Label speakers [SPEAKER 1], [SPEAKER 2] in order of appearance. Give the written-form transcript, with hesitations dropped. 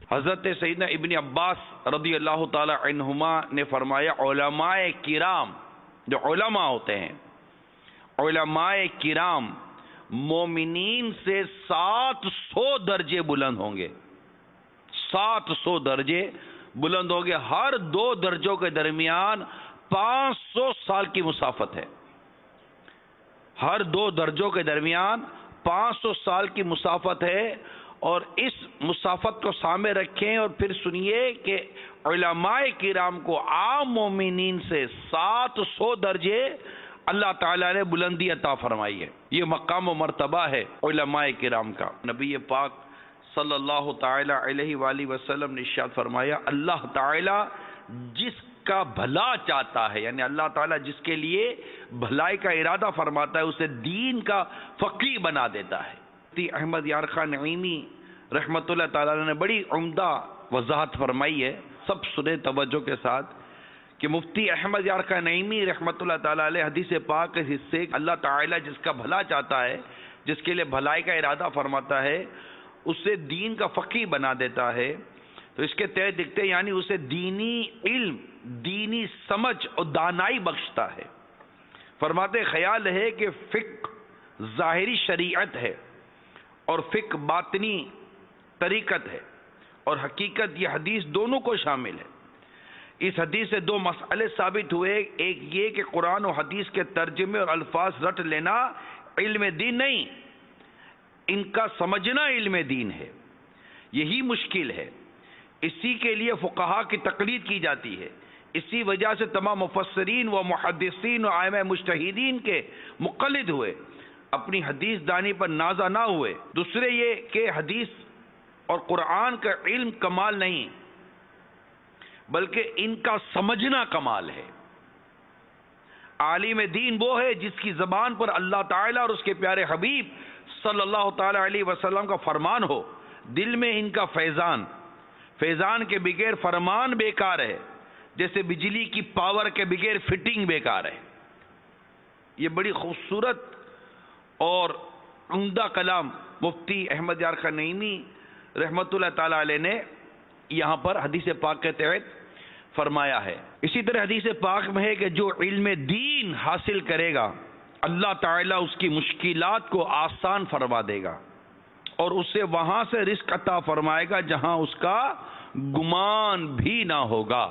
[SPEAKER 1] حضرت سیدنا ابن عباس رضی اللہ تعالی عنہما نے فرمایا علماء کرام، جو علماء ہوتے ہیں، علماء کرام مومنین سے 700 درجے بلند ہوں گے، 700 درجے بلند ہوں گے۔ ہر 2 درجوں کے درمیان 500 سال کی مسافت ہے، ہر 2 درجوں کے درمیان 500 سال کی مسافت ہے۔ اور اس مسافت کو سامنے رکھیں اور پھر سنیے کہ علماء کرام کو عام مومنین سے 700 درجے اللہ تعالیٰ نے بلندی عطا فرمائی ہے۔ یہ مقام و مرتبہ ہے علماء کرام کا۔ نبی پاک صلی اللہ تعالی علیہ وآلہ وسلم نے ارشاد فرمایا اللہ تعالیٰ جس کا بھلا چاہتا ہے، یعنی اللہ تعالیٰ جس کے لیے بھلائی کا ارادہ فرماتا ہے اسے دین کا فقیہ بنا دیتا ہے۔ مفتی احمد یار خان نعیمی رحمت اللہ تعالیٰ نے بڑی عمدہ وضاحت فرمائی ہے، سب سنے توجہ کے ساتھ، کہ مفتی احمد یار خان نعیمی رحمت اللہ تعالیٰ علیہ حدیث پاک کے حصے اللہ تعالیٰ جس کا بھلا چاہتا ہے، جس کے لیے بھلائی کا ارادہ فرماتا ہے، اسے دین کا فقیہ بنا دیتا ہے۔ تو اس کے تحت دکھتے ہیں یعنی اسے دینی علم، دینی سمجھ اور دانائی بخشتا ہے۔ فرماتے خیال ہے کہ فقہ ظاہری شریعت ہے اور فقہ باطنی طریقت ہے، اور حقیقت یہ حدیث دونوں کو شامل ہے۔ اس حدیث سے 2 مسئلے ثابت ہوئے، ایک یہ کہ قرآن و حدیث کے ترجمے اور الفاظ رٹ لینا علم دین نہیں، ان کا سمجھنا علم دین ہے، یہی مشکل ہے۔ اسی کے لیے فقہاء کی تقلید کی جاتی ہے، اسی وجہ سے تمام مفسرین و محدثین و ائمہ مجتہدین کے مقلد ہوئے، اپنی حدیث دانی پر نازا نہ ہوئے۔ دوسرے یہ کہ حدیث اور قرآن کا علم کمال نہیں بلکہ ان کا سمجھنا کمال ہے۔ عالم دین وہ ہے جس کی زبان پر اللہ تعالیٰ اور اس کے پیارے حبیب صلی اللہ تعالی علیہ وسلم کا فرمان ہو، دل میں ان کا فیضان، فیضان کے بغیر فرمان بیکار ہے، جیسے بجلی کی پاور کے بغیر فٹنگ بیکار ہے۔ یہ بڑی خوبصورت اور عمدہ کلام مفتی احمد یار خان نعیمی رحمت اللہ تعالی علیہ نے یہاں پر حدیث پاک کے تحت فرمایا ہے۔ اسی طرح حدیث پاک میں ہے کہ جو علم دین حاصل کرے گا اللہ تعالیٰ اس کی مشکلات کو آسان فرما دے گا اور اسے وہاں سے رزق عطا فرمائے گا جہاں اس کا گمان بھی نہ ہوگا۔